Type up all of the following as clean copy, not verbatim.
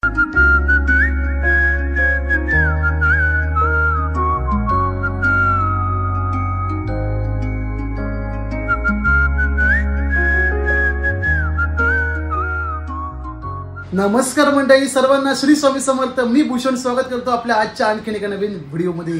नमस्कार मंडळी, सर्वांना श्री स्वामी समर्थ. मी भूषण स्वागत करतो आपल्या आजच्या आणखीन एका नवीन व्हिडिओमध्ये.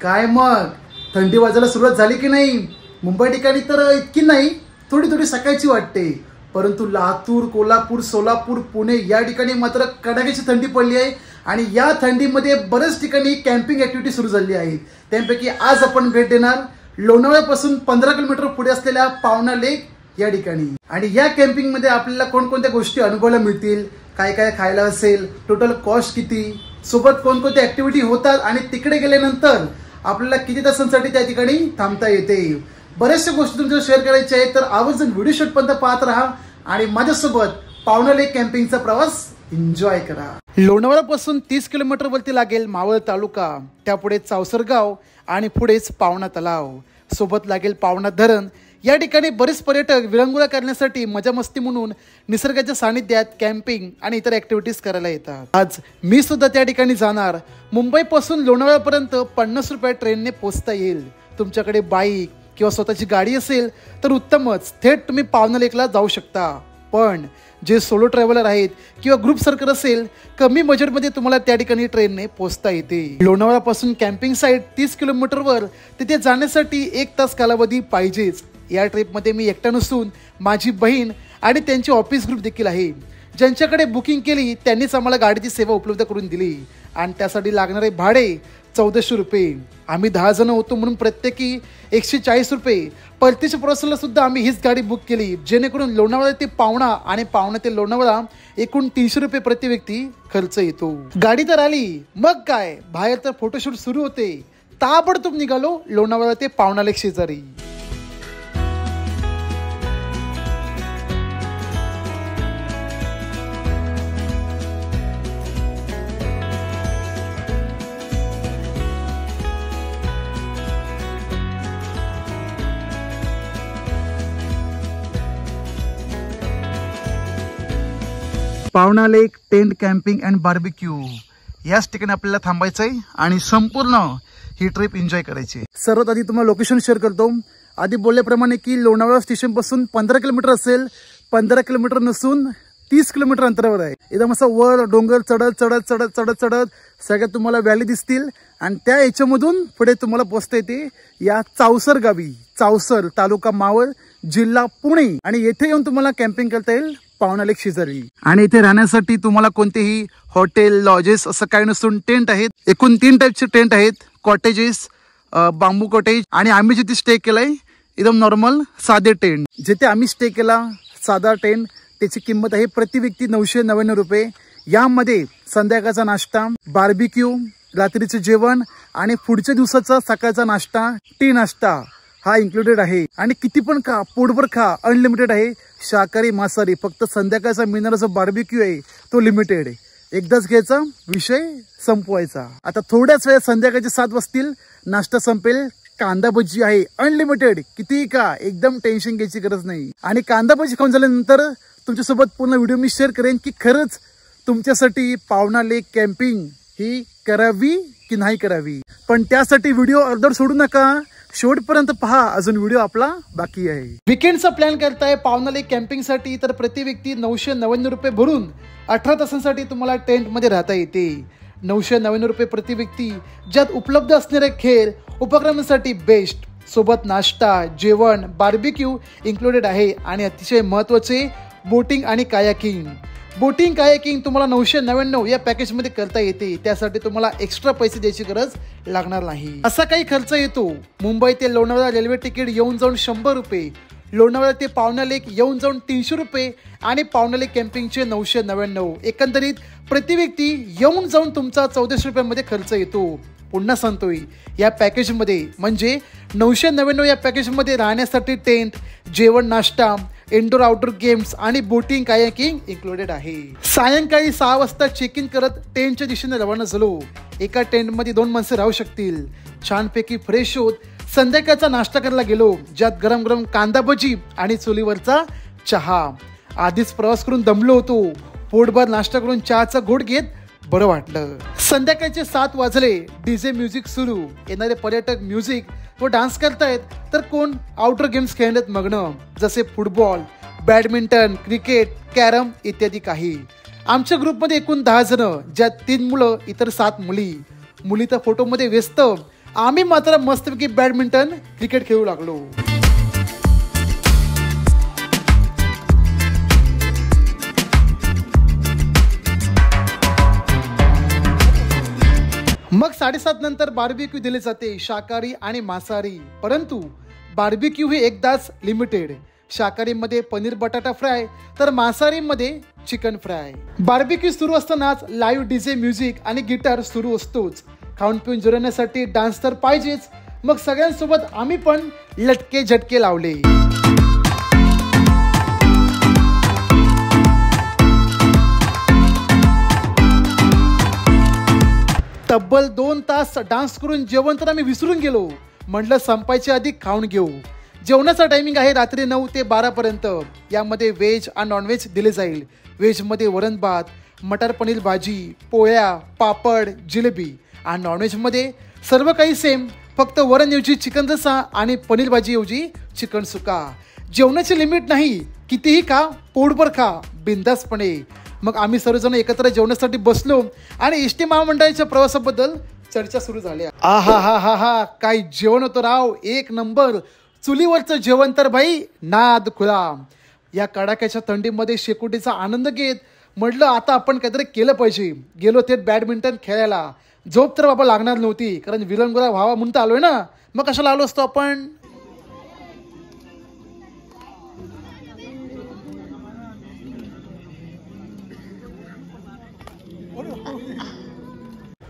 काय मग थंडी वाजायला सुरुवात झाली की नाही? मुंबई ठिकाणी तर इतकी नाही, थोडी थोडी सकाळची वाटते, परंतु लातूर, कोल्हापूर, सोलापूर, पुणे या ठिकाणी मात्र कडाक्याची थंडी पडली आहे. आणि या थंडीमध्ये बरेच ठिकाणी कॅम्पिंग ऍक्टिव्हिटी सुरू झाली आहे. त्यापैकी आज आपण भेट देणार लोणावळ्यापासून 15 किलोमीटर पुढे असलेल्या पावना लेक या ठिकाणी. आणि या कॅम्पिंग मध्ये आपल्याला कोणकोणत्या गोष्टी अनुभवायला मिळतील, काय काय खायला असेल, टोटल कॉस्ट किती, सोबत कोणकोणत्या ऍक्टिव्हिटी होतात आणि तिकडे गेल्यानंतर आपल्याला किती तासांसाठी त्या ठिकाणी थांबता येते, बऱ्याचशा गोष्टी तुमच्या शेअर करायच्या आहेत. तर आवर्जून व्हिडिओ शेवटपर्यंत पाहत राहा आणि माझ्यासोबत पावना लेक कॅम्पिंगचा प्रवास एन्जॉय करा. लोणावळ्यापासून 30 किलोमीटर वरती लागेल मावळ तालुका, त्यापुढे चावसरगाव आणि पुढेच पावना तलाव, सोबत लागेल पावना धरण. या ठिकाणी बरेच पर्यटक विरंगुळा करण्यासाठी, मजा मस्ती म्हणून निसर्गाच्या सानिध्यात कॅम्पिंग आणि इतर ऍक्टिव्हिटीज करायला येतात. आज मी सुद्धा त्या ठिकाणी जाणार. मुंबईपासून लोणावळ्यापर्यंत 50 रुपये ट्रेनने पोहोचता येईल. तुमच्याकडे बाईक किंवा स्वतःची गाडी असेल तर उत्तमच, थेट तुम्ही पावना लेकला जाऊ शकता. पण जे सोलो ट्रॅव्हलर आहेत किंवा ग्रुप सर्कल असेल, कमी बजेटमध्ये तुम्हाला त्या ठिकाणी ट्रेनने पोहोचता येते. लोणावळ्यापासून कॅम्पिंग साईट 30 किलोमीटरवर, तिथे जाण्यासाठी 1 तास कालावधी पाहिजेच. या ट्रिपमध्ये मी एकटा नसून माझी बहीण आणि त्यांची ऑफिस ग्रुप देखील आहे. ज्यांच्याकडे बुकिंग केली त्यांनीच आम्हाला गाडीची सेवा उपलब्ध करून दिली आणि त्यासाठी लागणारे भाडे 1400 रुपये. आम्ही 10 जण होतो म्हणून प्रत्येकी 140 रुपये. परतीच्या प्रवासाला सुद्धा आम्ही हीच गाडी बुक केली, जेणेकरून लोणावळा ते पावणा आणि पावणा ते लोणावळा एकूण 300 रुपये प्रति व्यक्ती खर्च येतो. गाडी तर आली, मग काय बाहेर तर फोटोशूट सुरू होते. ताबडतोब निघालो लोणावळा ते पावना लेक शेजारी. पावना लेक टेंट कॅम्पिंग अँड बार्बिक्यू याच ठिकाणी आपल्याला थांबायचं आहे आणि संपूर्ण ही ट्रिप एन्जॉय करायची. सर्वात आधी तुम्हाला लोकेशन शेअर करतो. आधी बोलल्याप्रमाणे की लोणावळा स्टेशन पासून 15 किलोमीटर असेल, 15 किलोमीटर नसून 30 किलोमीटर अंतरावर आहे. एकदम असं वर डोंगर चढत चढत चढत चढत चढत सगळ्यात तुम्हाला व्हॅली दिसतील आणि त्या याच्यामधून पुढे तुम्हाला पोहोचता येते या चावसर गावी. चावसर तालुका मावळ, जिल्हा पुणे. आणि येथे येऊन तुम्हाला कॅम्पिंग करता येईल पावना लेक शेजारी. आणि इथे राहण्यासाठी तुम्हाला कोणतेही हॉटेल, लॉजेस असं काही नसून टेंट आहेत. एकूण 3 टाईपचे टेंट आहेत, कॉटेजेस, बांबू कॉटेज आणि आम्ही जिथे स्टे केलाय एकदम नॉर्मल साधे टेंट. जिथे आम्ही स्टे केला साधा टेंट, त्याची किंमत आहे प्रति व्यक्ती 999 रुपये. यामध्ये संध्याकाळचा नाश्ता, बार्बिक्यू, रात्रीचे जेवण आणि पुढच्या दिवसाचा सकाळचा नाश्ता, टी नाश्ता हा इन्क्लुडेड आहे. आणि किती पण खा, पोटभर खा, अनलिमिटेड आहे. शाकाहारी मांसाहारी, फक्त संध्याकाळचा मिळणारा जो बार्बिक्यू आहे तो लिमिटेड आहे. एकदाच घ्यायचा, विषय संपवायचा. आता थोड्याच वेळात संध्याकाळचे 7 वाजतील, नाश्ता संपेल. कांदा भजी आहे अनलिमिटेड, कितीही का, एकदम टेन्शन घ्यायची गरज नाही. आणि कांदा भजी खाऊन झाल्यानंतर तुमच्यासोबत पूर्ण व्हिडिओ मी शेअर करेन की खरंच तुमच्यासाठी पावना लेक कॅम्पिंग ही करावी की नाही करावी. पण त्यासाठी व्हिडिओ अर्धवट सोडू नका, शेवटपर्यंत पहा, अजून व्हिडिओ आपला बाकी आहे. विकेंडचा प्लॅन करताय पावना लेक कॅम्पिंग साठी तर प्रति व्यक्ती 999 रुपये भरून 18 तासांसाठी तुम्हाला टेंट मध्ये राहता येते. 999 रुपये प्रति व्यक्ती, ज्यात उपलब्ध असणारे खेळ उपक्रमांसाठी बेस्ट, सोबत नाश्ता, जेवण, बार्बिक्यू इन्क्लुडेड आहे. आणि अतिशय महत्वाचे बोटिंग आणि कायाकिंग. बोटिंग कायाकिंग तुम्हाला 999 या पॅकेज मध्ये करता येते. त्यासाठी तुम्हाला एक्स्ट्रा पैसे द्यायची गरज लागणार नाही. असा काही खर्च येतो. मुंबई ते लोणावळा रेल्वे तिकीट येऊन जाऊन 100 रुपये, लोणावळा ते पावना लेक येऊन जाऊन 300 रुपये आणि पावना लेक कॅम्पिंगचे 999. एकंदरीत प्रति व्यक्ती येऊन जाऊन तुमचा 1400 रुपयांमध्ये खर्च येतो. पुन्हा सांगतोय, या पॅकेजमध्ये म्हणजे 999 या पॅकेजमध्ये राहण्यासाठी टेंट, जेवण, नाश्ता, इंडोर आउटडोर गेम्स आणि बोटिंग कायाकिंग इन्क्लुडेड आहे. सायंकाळी 6 वाजता चेक इन करत टेंटच्या दिशेने रवाना झालो. एका टेंटमध्ये 2 माणसे राहू शकतील. छानपैकी फ्रेश होत संध्याकाळचा नाश्ता करायला गेलो, ज्यात गरम गरम कांदा भजी आणि चुलीवरचा चहा. आधीच प्रवास करून दमलो होतो, पोटभर नाश्ता करून चहाचा घोट घेत बरं वाटलं. संध्याकाळचे 7 वाजले. डीजे म्युझिक सुरू. येणारे पर्यटक म्युझिक व डान्स करतायत तर कोण आउटडोर गेम्स खेळण्यात मग्न, जसे फुटबॉल, बॅडमिंटन, क्रिकेट, कॅरम इत्यादी काही. आमच्या ग्रुपमध्ये एकूण 10 जण, ज्यात 3 मुलं इतर 7 मुली. मुली तर फोटोमध्ये व्यस्त, आम्ही मात्र मस्तपैकी बॅडमिंटन, क्रिकेट खेळू लागलो. मग 7:30 नंतर बार्बिक्यू दिले जाते, शाकाहारी आणि मांसाहारी. परंतु बार्बिक्यू हे एकदाच लिमिटेड. शाकाहारीमध्ये पनीर बटाटा फ्राय तर मांसाहारीमध्ये चिकन फ्राय. बार्बिक्यू सुरू असतानाच लाईव्ह डीजे म्युझिक आणि गिटार सुरू असतोच. खाऊन पिऊन जिरवण्यासाठी डान्स तर पाहिजेच. मग सगळ्यांसोबत आम्ही पण लटके झटके लावले. तब्बल 2 तास डान्स करून जेवण तर आम्ही विसरून गेलो. म्हटलं संपायच्या आधी खाऊन घेऊ. जेवणाचा टायमिंग आहे रात्री 9 ते 12 पर्यंत. यामध्ये व्हेज आणि नॉनव्हेज दिले जाईल. व्हेजमध्ये वरण भात, मटर पनीर भाजी, पोळ्या, पापड, जिलेबी. आणि नॉनव्हेजमध्ये सर्व काही सेम, फक्त वरणऐवजी चिकन रस्सा आणि पनीर भाजीऐवजी चिकन सुका. जेवणाची लिमिट नाही, कितीही खा, पोटभर खा, बिंदासपणे. मग आम्ही सर्वजण एकत्र जेवणासाठी बसलो आणि एसटी महामंडळाच्या प्रवासाबद्दल चर्चा सुरू झाल्या. आहा हा हा हा, काय जेवण होतं राव, एक नंबर. चुलीवरचं जेवण तर भाई नाद खुला. या कडाक्याच्या थंडीमध्ये शेकोटीचा आनंद घेत म्हटलं आता आपण काहीतरी केलं पाहिजे. गेलो थेट बॅडमिंटन खेळायला. झोप तर बाबा लागणार नव्हती, कारण विलंगुरा व्हावा म्हणून आलोय ना. मग कशाला आलो असतो आपण.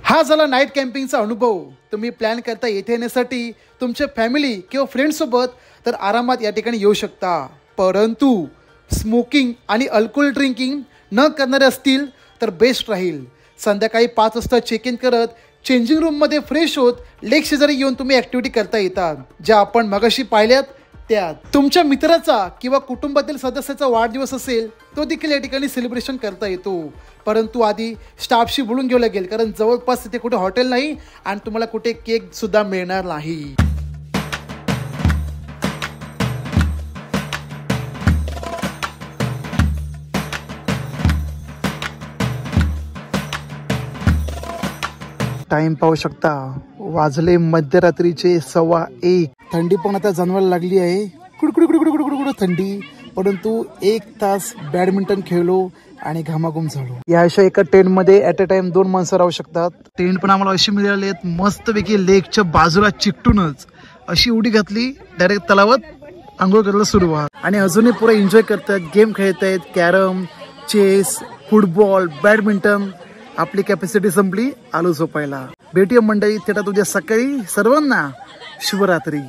हा झाला नाईट कॅम्पिंगचा अनुभव. तुम्ही प्लॅन करता येथे येण्यासाठी तुमच्या फॅमिली किंवा फ्रेंड्ससोबत तर आरामात या ठिकाणी येऊ शकता. परंतु स्मोकिंग आणि अल्कोहोल ड्रिंकिंग न करणारे असतील तर बेस्ट राहील. संध्याकाळी 5 वाजता चेक इन करत चेंजिंग रूममध्ये फ्रेश होत लेक शेजारी येऊन तुम्ही ॲक्टिव्हिटी करता येतात, ज्या आपण मगाशी पाहिल्यात त्यात. तुमच्या मित्राचा किंवा कुटुंबातील सदस्याचा वाढदिवस असेल तो देखील या ठिकाणी सेलिब्रेशन करता येतो. परंतु आधी स्टाफशी बोलून घ्यावं लागेल, कारण जवळपास तिथे कुठे हॉटेल नाही आणि तुम्हाला कुठे केक सुद्धा मिळणार नाही. टाइम पाहू शकता, वाजले मध्यरात्रीचे 1:15. थंडी पण आता जाणवायला लागली आहे. कुडकुड थंडी. परंतु 1 तास बॅडमिंटन खेळलो आणि घामाघूम झालो. या अशा एका टेंट मध्ये ऍट अ टाइम 2 माणसं राहू शकतात. टेंट पण आम्हाला अशी मिळाली आहेत, मस्तपैकी लेकच्या बाजूला चिकटूनच. अशी उडी घातली, डायरेक्ट तलावात आंघोळ करायला सुरुवात. आणि अजूनही पुरा एन्जॉय करतात, गेम खेळत आहेत. Carrom, chess, football, badminton. आपली कॅपॅसिटी संपली, आलो झोपायला. भेटूया मंडळी थेटात उद्या सकाळी. सर्वांना शुभरात्री.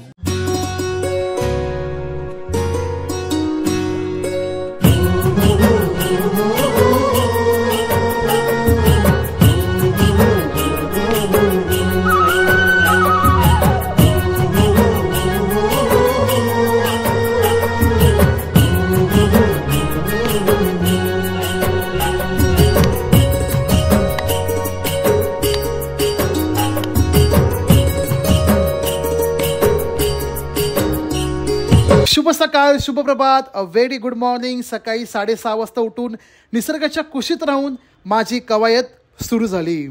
शुभ सकाळ, शुभ प्रभात, अ व्हेरी गुड मॉर्निंग. सकाळी 6:30 वाजता उठून निसर्गाच्या कुशीत राहून माझी कवायत सुरू झाली.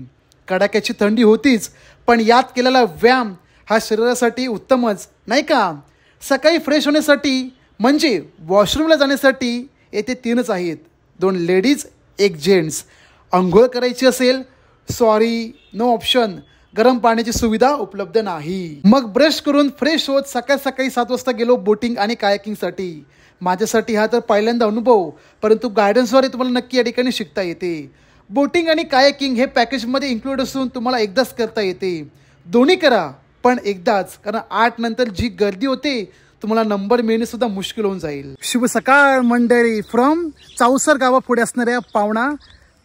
कडाक्याची थंडी होतीच, पण यात केलेला व्यायाम हा शरीरासाठी उत्तमच नाही का. सकाळी फ्रेश होण्यासाठी म्हणजे वॉशरूमला जाण्यासाठी येथे 3च आहेत, 2 लेडीज 1 जेंट्स. अंघोळ करायची असेल, सॉरी, नो ऑप्शन. गरम पाण्याची सुविधा उपलब्ध नाही. मग ब्रश करून फ्रेश होत सकाळी 7 वाजता गेलो बोटिंग आणि कायाकिंगसाठी. माझ्यासाठी हा तर पहिल्यांदा अनुभव, परंतु गायडन्सद्वारे तुम्हाला नक्की या ठिकाणी शिकता येते. बोटिंग आणि कायाकिंग हे पॅकेजमध्ये इन्क्लूड असून तुम्हाला एकदाच करता येते. दोन्ही करा, पण एकदाच, कारण 8 नंतर जी गर्दी होते तुम्हाला नंबर मिळणे सुद्धा मुश्किल होऊन जाईल. शुभ सकाळ मंडळी. फ्रॉम चावसर गावापुढे असणाऱ्या पावणा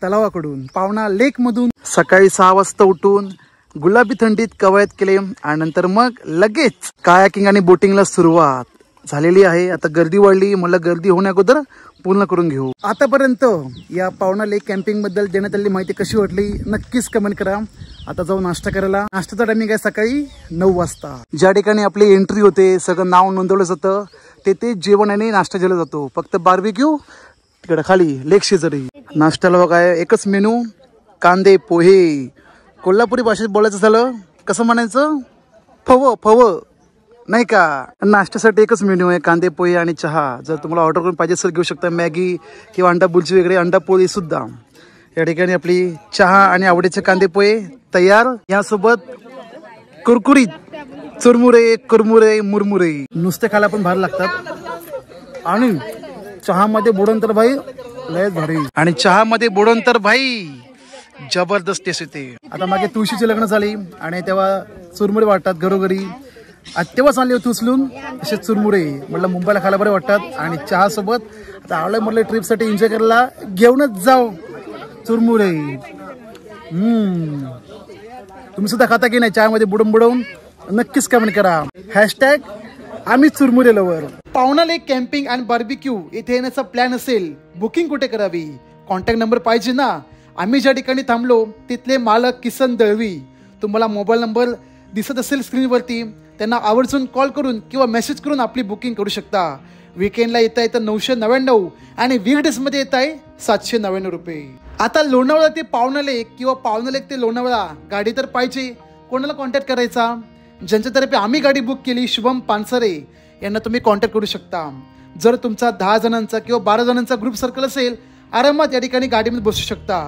तलावाकडून, पावणा लेक मधून सकाळी 6 वाजता उठून गुलाबी थंडीत कवायत केले आणि नंतर मग लगेच कायाकिंग आणि बोटिंगला सुरुवात. झालेली आहे. आता गर्दी वाढली, मला गर्दी होण्या अगोदर पूर्ण करून घेऊ. आतापर्यंत या पावना लेक कॅम्पिंग बद्दल देण्यात आलेली माहिती कशी वाटली नक्कीच कमेंट करा. आता जाऊ नाश्ता करायला. नाश्त्याचा टायमिंग आहे सकाळी 9 वाजता. ज्या ठिकाणी आपली एंट्री होते, सगळं नाव नोंदवलं जातं, तेथे जेवण आणि नाश्ता दिला जातो. फक्त बार्बिक्यू तिकडे खाली लेक शेजारी. नाश्त्याला बघा एकच मेनू, कांदे पोहे. कोल्हापुरी भाषेत बोलायचं झालं कसं म्हणायचं, फव फव नाही का. नाश्त्यासाठी एकच मेन्यू आहे, कांदे पोहे आणि चहा. जर तुम्हाला ऑर्डर करून पाहिजे असेल घेऊ शकता. मॅगी किंवा अंडा बुर्जी वगैरे, अंडा पोळी सुद्धा. या ठिकाणी आपली चहा आणि आवडीचे कांदे पोहे तयार. यासोबत कुरकुरीत चुरमुरे, कुरमुरे, मुरमुरे नुसते खायला पण भारी लागतात. आणि चहामध्ये बुडवून तर भाई लयच भारी. आणि चहामध्ये बुडवून तर भाई जबरदस्त टेस्ट येते. आता मागे तुळशीचे लग्न झाली आणि तेव्हा चुरमुरे वाटतात घरोघरी. तेव्हाच आणले होते उचलून असे चुरमुरे. म्हटलं मुंबईला खायला बरे वाटतात. आणि चहा सोबत आता आलोय म्हटलं ट्रिपसाठी एन्जॉय करायला, घेऊनच जाऊ चुरमुरे. तुम्ही सुद्धा खाता की नाही चहामध्ये बुडवून बुडवून? नक्कीच कमेंट करा. हॅशटॅग आम्ही चुरमुरे लवर. पावना लेक कॅम्पिंग अँड बार्बिक्यू इथे येण्याचा प्लॅन असेल, बुकिंग कुठे करावी? कॉन्टॅक्ट नंबर पाहिजे ना. आम्ही ज्या ठिकाणी थांबलो तिथले मालक किसन दळवी, तुम्हाला मोबाईल नंबर दिसत असेल स्क्रीनवरती, त्यांना आवर्जून कॉल करून किंवा मेसेज करून आपली बुकिंग करू शकता. वीकेंडला येता येतं 999 आणि वीकडेजमध्ये येत आहे 799 रुपये. आता लोणावळा ते पावना लेक किंवा पावना लेक ते लोणावळा गाडी तर पाहिजे. कोणाला कॉन्टॅक्ट करायचा? ज्यांच्यातर्फे आम्ही गाडी बुक केली, शुभम पानसरे यांना तुम्ही कॉन्टॅक्ट करू शकता. जर तुमचा 10 जणांचा किंवा 12 जणांचा ग्रुप सर्कल असेल, आरामात या ठिकाणी गाडीमध्ये बसू शकता.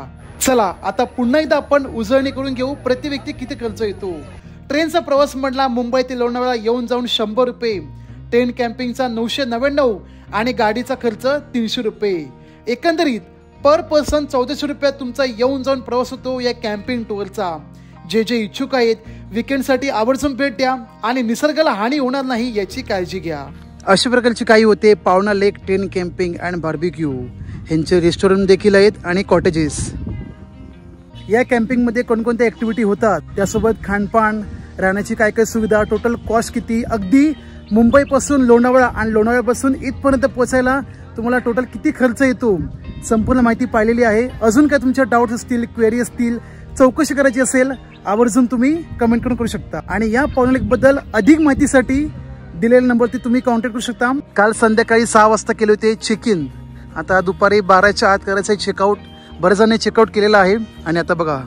चला आता पुन्हा एकदा आपण उजळणी करून घेऊ प्रति व्यक्ती किती खर्च येतो. ट्रेनचा प्रवास म्हटला मुंबई ते लोणावळा येऊन जाऊन 100 रुपये, टेंट कॅम्पिंगचा 999 आणि गाडीचा खर्च 300 रुपये. एकंदरीत पर पर्सन 1400 रुपयात तुमचा येऊन जाऊन प्रवास होतो या कॅम्पिंग टूरचा. जे जे इच्छुक आहेत वीकेंडसाठी आवर्जून भेट द्या आणि निसर्गाला हानी होणार नाही याची काळजी घ्या. अशा प्रकारची काही होते पावना लेक टेंट कॅम्पिंग अँड बार्बिक्यू. ह्यांचे रेस्टॉरंट देखील आहेत आणि कॉटेजेस. या कॅम्पिंगमध्ये कोणकोणत्या ऍक्टिव्हिटी होतात, त्यासोबत खानपान, राहण्याची काय काय सुविधा, टोटल कॉस्ट किती, अगदी मुंबईपासून लोणावळा आणि लोणावळ्यापासून इथपर्यंत पोहोचायला तुम्हाला टोटल किती खर्च येतो, संपूर्ण माहिती पाहिलेली आहे. अजून काय तुमच्या डाऊट्स असतील, क्वेरी असतील, चौकशी करायची असेल, आवर्जून तुम्ही कमेंट करून शकता. आणि या पावना लेक बद्दल अधिक माहितीसाठी दिलेल्या नंबरवरती तुम्ही कॉन्टॅक्ट करू शकता. काल संध्याकाळी 6 वाजता केले होते चेक इन. आता दुपारी 12च्या आत करायचं चेकआउट. बरेच जणांनी चेकआउट केलेलं आहे. आणि आता बघा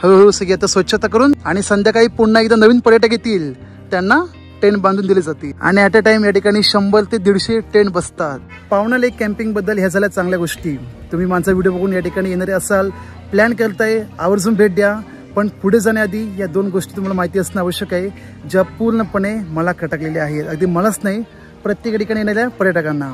हळूहळू सगळी आता स्वच्छता करून आणि संध्याकाळी पुन्हा एकदा नवीन पर्यटक येतील, त्यांना टेंट बांधून दिले जातील. आणि ॲट अ टाइम या ठिकाणी 100 ते 150 टेंट बसतात. पावना लेक कॅम्पिंग बद्दल ह्या झाल्या चांगल्या गोष्टी. तुम्ही माझा व्हिडिओ बघून या ठिकाणी येणारे असाल, प्लॅन करताय, आवर्जून भेट द्या. पण पुढे जाण्याआधी या 2 गोष्टी तुम्हाला माहिती असणं आवश्यक आहे, ज्या पूर्णपणे मला खटकलेल्या आहेत. अगदी मलाच नाही, प्रत्येक ठिकाणी येणाऱ्या पर्यटकांना.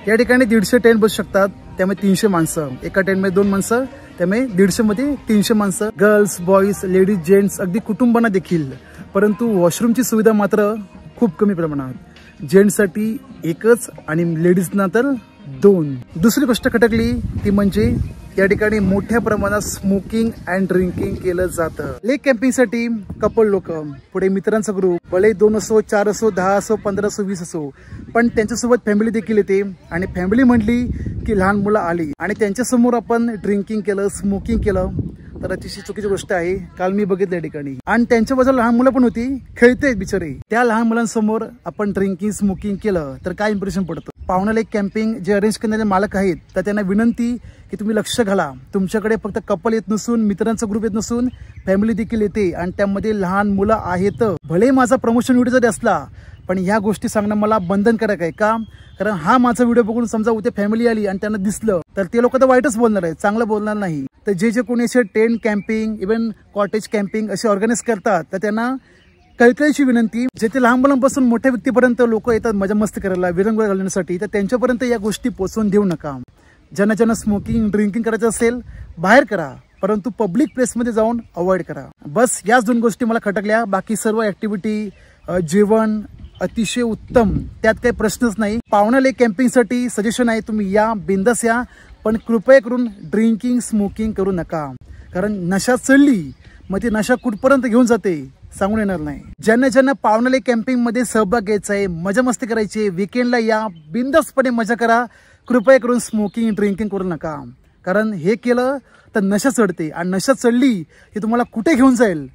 या ठिकाणी 150 टेंट बसू शकतात, त्यामुळे 300 माणसं. एका टेंटमध्ये 2 माणसं, त्यामुळे 150 मध्ये 300 माणसं. गर्ल्स, बॉईज, लेडीज, जेंट्स, अगदी कुटुंबांना देखील. परंतु वॉशरूमची सुविधा मात्र खूप कमी प्रमाणात. जेंट्ससाठी एकच आणि लेडीजना तर 2. दुसरी गोष्ट खटकली ती म्हणजे या ठिकाणी मोठ्या प्रमाणात स्मोकिंग अँड ड्रिंकिंग केलं जातं. लेक कॅम्पिंगसाठी कपल लोक, पुढे मित्रांचा ग्रुप, भले 2 असो, 4 असो, 10 असो, 15 असो, 20 असो, पण त्यांच्यासोबत फॅमिली देखील येते. आणि फॅमिली म्हटली की लहान मुलं आली आणि त्यांच्यासमोर आपण ड्रिंकिंग केलं, स्मोकिंग केलं तर अतिशय चुकीची गोष्ट आहे. काल मी बघितलं या ठिकाणी. आणि त्यांच्या बाजूला लहान मुलं पण होती, खेळतेत बिचारे. त्या लहान मुलांसमोर आपण ड्रिंकिंग, स्मोकिंग केलं तर काय इम्प्रेशन पडतं. पावना लेक कॅम्पिंग जे अरेंज करणारे मालक आहेत, तर त्यांना विनंती की तुम्ही लक्ष घाला. तुमच्याकडे फक्त कपल येत नसून, मित्रांचा ग्रुप येत नसून, फॅमिली देखील येते आणि त्यामध्ये लहान मुलं आहेत. भले माझा प्रमोशन व्हिडिओ जरी असला, पण ह्या गोष्टी सांगणं मला बंधनकारक आहे. का? कारण हा माझा व्हिडिओ बघून समजा उद्या फॅमिली आली आणि त्यांना दिसलं तर ते लोक तर वाईटच बोलणार आहेत, चांगलं बोलणार नाही. तर जे जे कोणी असे tent camping, even cottage camping असे ऑर्गनाईज करतात, तर त्यांना कळकळीची विनंती, जेथे लहान मुलांपासून मोठ्या व्यक्तीपर्यंत लोक येतात मजा मस्ती करायला, विरंगुळा घालण्यासाठी, तर त्यांच्यापर्यंत या गोष्टी पोहोचवून देऊ नका. ज्यांना ज्यांना स्मोकिंग, ड्रिंकिंग करायचं असेल बाहेर करा, परंतु पब्लिक प्लेसमध्ये जाऊन अवॉइड करा. बस याच 2 गोष्टी मला खटकल्या. बाकी सर्व ऍक्टिव्हिटी, जेवण अतिशय उत्तम, त्यात काही प्रश्नच नाही. पावना लेक कॅम्पिंगसाठी सजेशन आहे, तुम्ही या, बिंदास या, पण कृपया करून ड्रिंकिंग, स्मोकिंग करू नका. कारण नशा चढली मग ती नशा कुठपर्यंत घेऊन जाते सांगून येणार नाही. ज्यांना ज्यांना पावना लेक कॅम्पिंग मध्ये सहभाग घ्यायचा आहे, मजा मस्ती करायची, विकेंडला या, बिंदासपणे मजा करा. कृपया करून स्मोकिंग ड्रिंकिंग करू नका, कारण हे केलं तर नशा चढते आणि नशा चढली की तुम्हाला कुठे घेऊन जाईल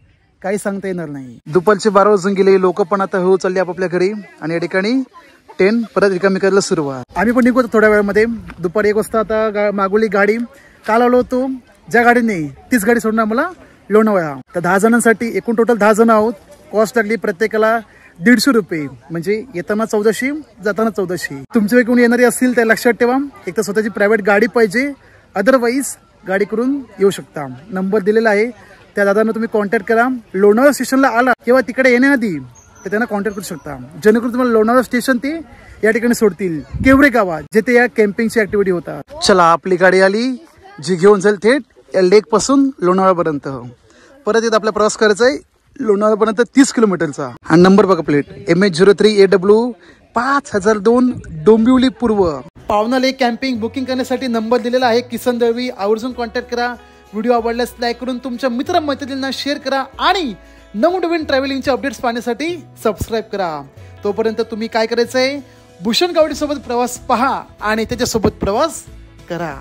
काही सांगता येणार नाही. दुपारचे 12 वाजून गेले, लोक पण आता हळू चालले आपापल्या घरी आणि या ठिकाणी टेंट परत रिकामी करायला सुरुवात. आम्ही पण निघू थोड्या वेळामध्ये. दुपारी 1 वाजता आता मागवली गाडी. काल आलो होतो ज्या गाडीने तीच गाडी सोडून आम्हाला लोणावळा. तर 10 जणांसाठी एकूण टोटल 10 जण आहोत. कॉस्ट लागली प्रत्येकाला 150 रुपये, म्हणजे येताना 1400 जाताना 1400. तुमचे कोणी येणारे असतील तर लक्षात ठेवा, एक तर स्वतःची प्रायव्हेट गाडी पाहिजे, अदरवाईज गाडी करून येऊ शकता. नंबर दिलेला आहे, त्या दादांना तुम्ही कॉन्टॅक्ट करा. लोणावळा स्टेशनला आला किंवा तिकडे येण्याआधी तर त्यांना कॉन्टॅक्ट करू शकता, जेणेकरून तुम्हाला लोणावळा स्टेशन ते या ठिकाणी सोडतील केवरे गावात, जिथे या कॅम्पिंगची ऍक्टिव्हिटी होतात. चला, आपली गाडी आली जी घेऊन जाईल थेट या लेक पासून लोणावळापर्यंत. परत येत आपला प्रवास करायचा आहे लोणावळापर्यंत 30 किलोमीटरचा. आणि नंबर बघा प्लेट MH03AW 5002 डोंबिवली पूर्व. पावना लेक कॅम्पिंग बुकिंग करण्यासाठी नंबर दिलेला आहे किसन दळवी. आवर्जून कॉन्टॅक्ट करा. व्हिडिओ आवडल्यास लाईक करून तुमच्या मित्रमैत्रिणींना शेअर करा आणि नवनवीन ट्रॅव्हलिंगचे अपडेट्स पाहण्यासाठी सबस्क्राईब करा. तोपर्यंत तुम्ही काय करायचंय, भूषण गावडे सोबत प्रवास पहा आणि त्याच्यासोबत प्रवास करा.